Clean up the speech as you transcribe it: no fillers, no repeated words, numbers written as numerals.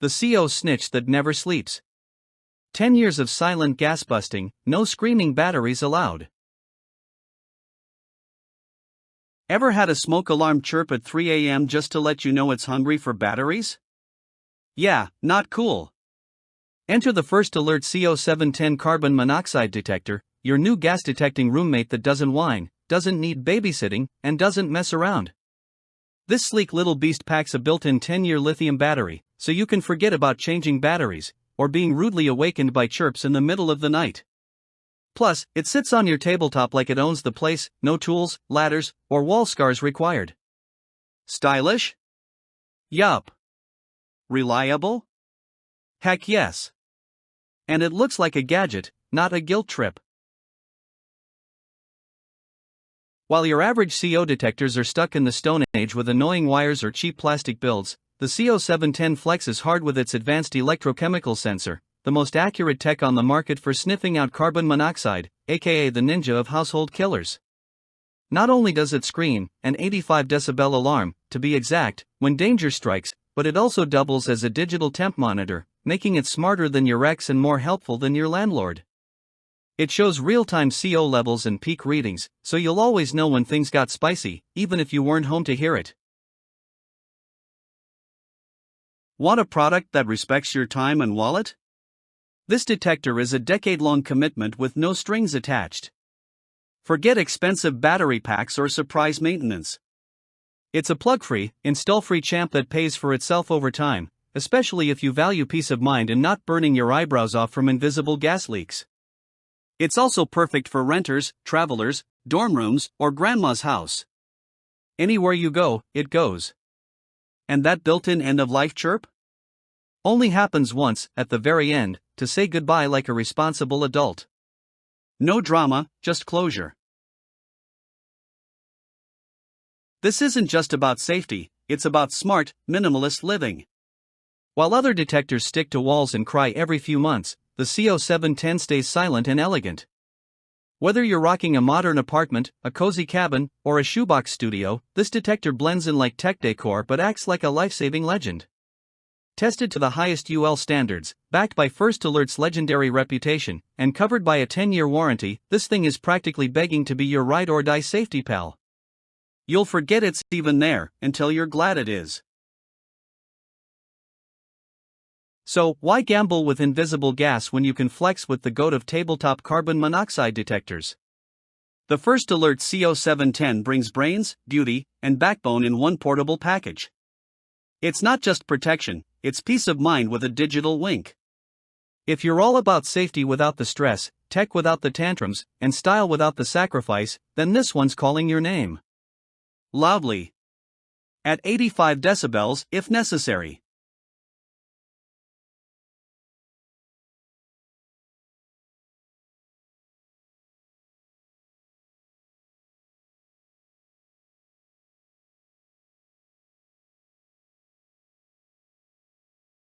the CO snitch that never sleeps. 10 years of silent gas busting, no screaming batteries allowed. Ever had a smoke alarm chirp at 3 a.m. just to let you know it's hungry for batteries? Yeah, not cool. Enter the First Alert CO710 carbon monoxide detector, your new gas detecting roommate that doesn't whine, doesn't need babysitting, and doesn't mess around. This sleek little beast packs a built-in 10-year lithium battery, so you can forget about changing batteries, or being rudely awakened by chirps in the middle of the night. Plus, it sits on your tabletop like it owns the place, no tools, ladders, or wall scars required. Stylish? Yup. Reliable? Heck yes. And it looks like a gadget, not a guilt trip. While your average CO detectors are stuck in the Stone Age with annoying wires or cheap plastic builds, the CO710 flexes hard with its advanced electrochemical sensor, the most accurate tech on the market for sniffing out carbon monoxide, aka the ninja of household killers. Not only does it scream, an 85 decibel alarm, to be exact, when danger strikes, but it also doubles as a digital temp monitor, making it smarter than your ex and more helpful than your landlord. It shows real-time CO levels and peak readings, so you'll always know when things got spicy, even if you weren't home to hear it. Want a product that respects your time and wallet? This detector is a decade-long commitment with no strings attached. Forget expensive battery packs or surprise maintenance. It's a plug-free, install-free champ that pays for itself over time, especially if you value peace of mind and not burning your eyebrows off from invisible gas leaks. It's also perfect for renters, travelers, dorm rooms, or grandma's house. Anywhere you go, it goes. And that built-in end-of-life chirp? Only happens once, at the very end, to say goodbye like a responsible adult. No drama, just closure. This isn't just about safety, it's about smart, minimalist living. While other detectors stick to walls and cry every few months, the CO710 stays silent and elegant. Whether you're rocking a modern apartment, a cozy cabin, or a shoebox studio, this detector blends in like tech decor but acts like a life-saving legend. Tested to the highest UL standards, backed by First Alert's legendary reputation, and covered by a 10-year warranty, this thing is practically begging to be your ride-or-die safety pal. You'll forget it's even there, until you're glad it is. So, why gamble with invisible gas when you can flex with the GOAT of tabletop carbon monoxide detectors? The First Alert CO710 brings brains, beauty, and backbone in one portable package. It's not just protection, it's peace of mind with a digital wink. If you're all about safety without the stress, tech without the tantrums, and style without the sacrifice, then this one's calling your name. Loudly. At 85 decibels, if necessary.